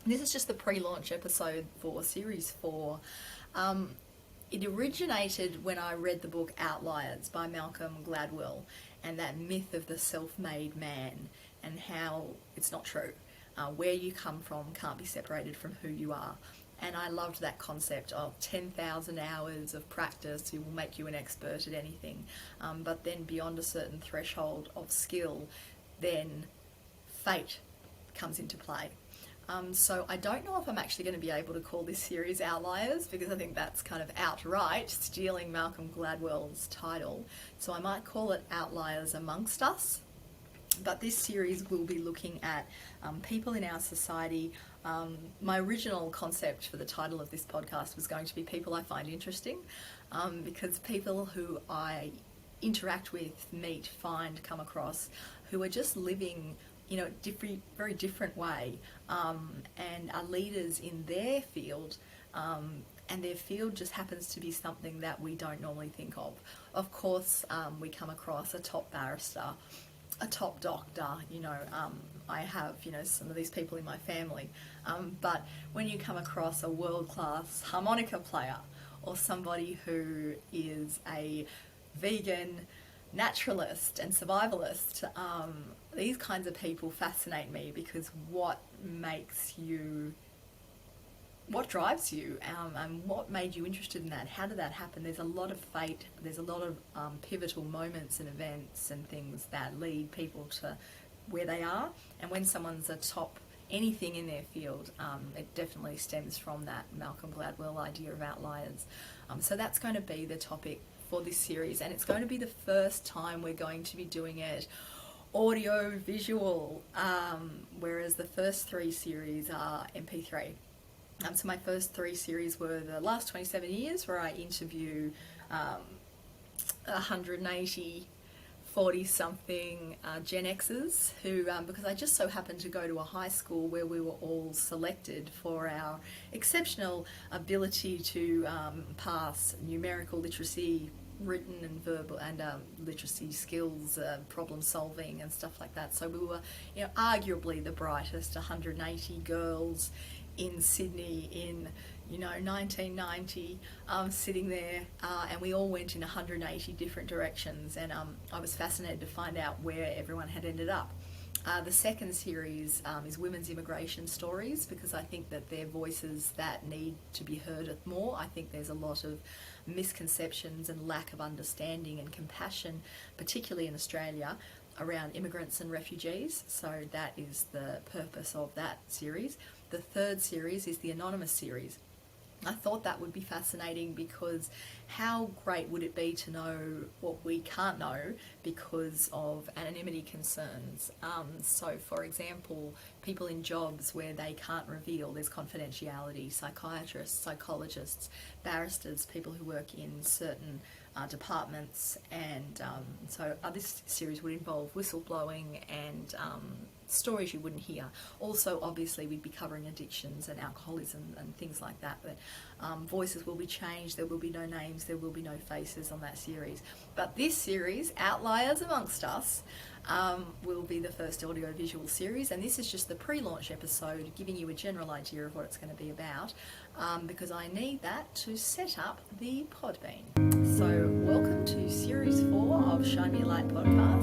This is just the pre-launch episode for Series 4. It originated when I read the book Outliers by Malcolm Gladwell, and that myth of the self-made man and how it's not true. Where you come from can't be separated from who you are. And I loved that concept of 10,000 hours of practice will make you an expert at anything. But then beyond a certain threshold of skill, then fate comes into play. So I don't know if I'm actually going to be able to call this series Outliers, because I think that's kind of outright stealing Malcolm Gladwell's title. So I might call it Outliers Amongst Us. But this series will be looking at people in our society. My original concept for the title of this podcast was going to be people I find interesting, because people who I interact with, meet, find, come across, who are just living a very different way, and are leaders in their field, and their field just happens to be something that we don't normally think of. Of course, we come across a top barrister, a top doctor, I have, some of these people in my family, but when you come across a world-class harmonica player, or somebody who is a vegan naturalist and survivalist, these kinds of people fascinate me, because what drives you, and what made you interested in that? How did that happen? There's a lot of fate, there's a lot of pivotal moments and events and things that lead people to where they are. And when someone's a top anything in their field, it definitely stems from that Malcolm Gladwell idea of outliers. So that's going to be the topic for this series, and it's going to be the first time we're going to be doing it audio visual, whereas the first 3 series are MP3. So my first 3 series were the last 27 years, where I interview 180 40-something Gen Xers who, because I just so happened to go to a high school where we were all selected for our exceptional ability to pass numerical literacy, written and verbal, and literacy skills, problem solving and stuff like that. So we were, arguably the brightest 180 girls in Sydney in 1990, sitting there, and we all went in 180 different directions, and I was fascinated to find out where everyone had ended up. The second series is women's immigration stories, because I think that they're voices that need to be heard more. I think there's a lot of misconceptions and lack of understanding and compassion, particularly in Australia, around immigrants and refugees. So that is the purpose of that series. The third series is the Anonymous series. I thought that would be fascinating, because how great would it be to know what we can't know because of anonymity concerns. So for example, people in jobs where they can't reveal, there's confidentiality, psychiatrists, psychologists, barristers, people who work in certain departments, and so this series would involve whistleblowing and stories you wouldn't hear. Also, obviously, we'd be covering addictions and alcoholism and things like that, but voices will be changed, there will be no names, there will be no faces on that series. But this series, Outliers Amongst Us, will be the first audio-visual series, and this is just the pre-launch episode, giving you a general idea of what it's going to be about, because I need that to set up the Podbean. So welcome to Series 4 of Shinemealight podcast.